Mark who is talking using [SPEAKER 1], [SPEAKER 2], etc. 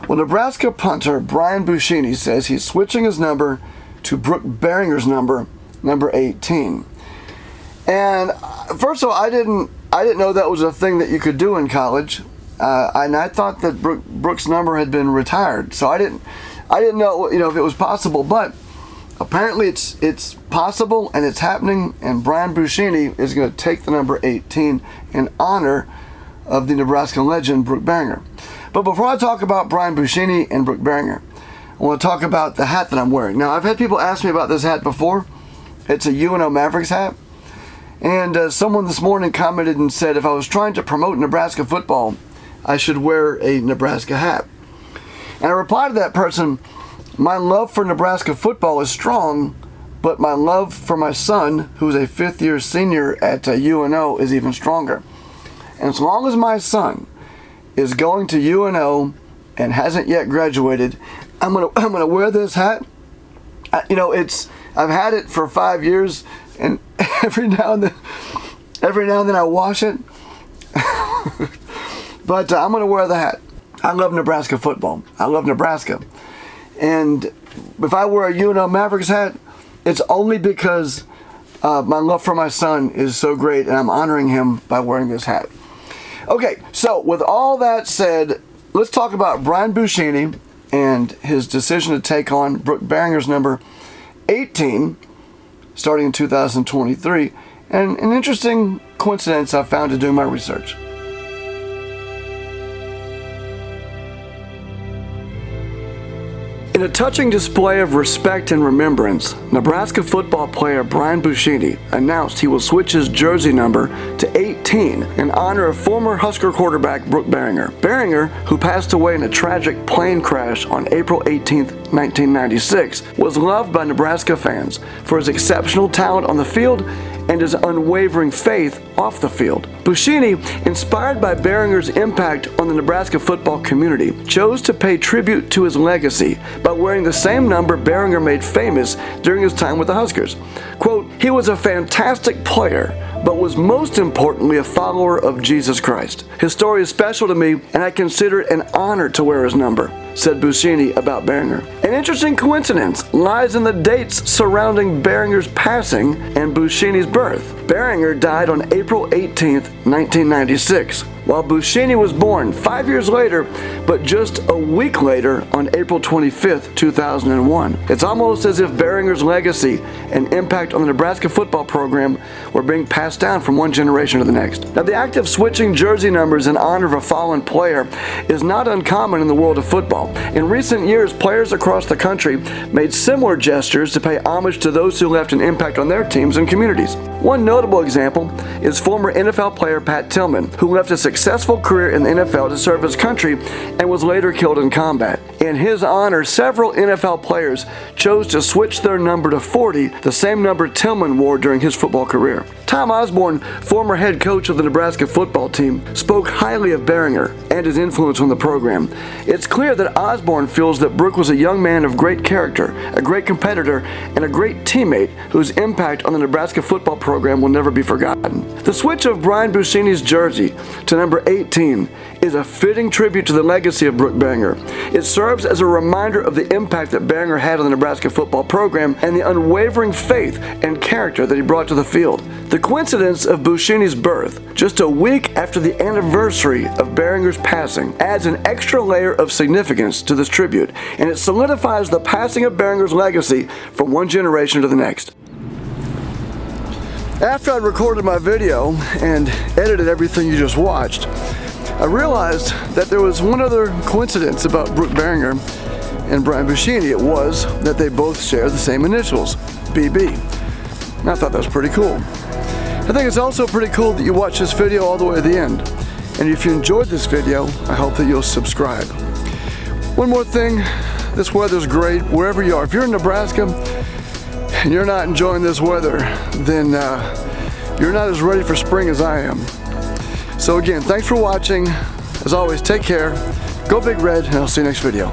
[SPEAKER 1] Well, Nebraska punter Brian Buschini says he's switching his number to Brook Berringer's number 18. And first of all, I didn't know that was a thing that you could do in college. And I thought that Brook's number had been retired, so I didn't know, if it was possible. But apparently, it's possible and it's happening. And Brian Buschini is going to take the number 18 in honor of the Nebraska legend Brook Berringer. But before I talk about Brian Buschini and Brook Berringer, I want to talk about the hat that I'm wearing. Now, I've had people ask me about this hat before. It's a UNO Mavericks hat. And someone this morning commented and said if I was trying to promote Nebraska football, I should wear a Nebraska hat. And I replied to that person, my love for Nebraska football is strong, but my love for my son, who's a fifth-year senior at UNO, is even stronger. And as long as my son is going to UNO and hasn't yet graduated, I'm gonna wear this hat. I've had it for 5 years, and every now and then I wash it. But I'm gonna wear the hat. I love Nebraska football. I love Nebraska, and if I wear a UNO Mavericks hat, it's only because my love for my son is so great, and I'm honoring him by wearing this hat. Okay, so with all that said, let's talk about Brian Buschini and his decision to take on Brook Berringer's number 18 starting in 2023, and an interesting coincidence I found to do my research. In a touching display of respect and remembrance, Nebraska football player Brian Buschini announced he will switch his jersey number to 18 in honor of former Husker quarterback Brook Berringer. Berringer, who passed away in a tragic plane crash on April 18, 1996, was loved by Nebraska fans for his exceptional talent on the field and his unwavering faith off the field. Buschini, inspired by Berringer's impact on the Nebraska football community, chose to pay tribute to his legacy by wearing the same number Berringer made famous during his time with the Huskers. Quote, he was a fantastic player, but was most importantly a follower of Jesus Christ. His story is special to me, and I consider it an honor to wear his number, said Buschini about Berringer. An interesting coincidence lies in the dates surrounding Berringer's passing and Buschini's birth. Berringer died on April 18, 1996, while Buschini was born 5 years later, but just a week later on April 25, 2001. It's almost as if Berringer's legacy and impact on the Nebraska football program were being passed down from one generation to the next. Now, the act of switching jersey numbers in honor of a fallen player is not uncommon in the world of football. In recent years, players across the country made similar gestures to pay homage to those who left an impact on their teams and communities. One notable example is former NFL player Pat Tillman, who left a successful career in the NFL to serve his country and was later killed in combat. In his honor, several NFL players chose to switch their number to 40, the same number Tillman wore during his football career. Tom Osborne, former head coach of the Nebraska football team, spoke highly of Berringer and his influence on the program. It's clear that Osborne feels that Brook was a young man of great character, a great competitor, and a great teammate whose impact on the Nebraska football program will never be forgotten. The switch of Brian Buschini's jersey to number 18 is a fitting tribute to the legacy of Brook Berringer. It serves as a reminder of the impact that Berringer had on the Nebraska football program and the unwavering faith and character that he brought to the field. The coincidence of Buschini's birth, just a week after the anniversary of Berringer's passing, adds an extra layer of significance to this tribute, and it solidifies the passing of Berringer's legacy from one generation to the next. After I recorded my video and edited everything you just watched, I realized that there was one other coincidence about Brook Berringer and Brian Buschini. It was that they both share the same initials, BB. And I thought that was pretty cool. I think it's also pretty cool that you watch this video all the way to the end. And if you enjoyed this video, I hope that you'll subscribe. One more thing, this weather's great wherever you are. If you're in Nebraska and you're not enjoying this weather, then you're not as ready for spring as I am. So again, thanks for watching. As always, take care, go Big Red, and I'll see you next video.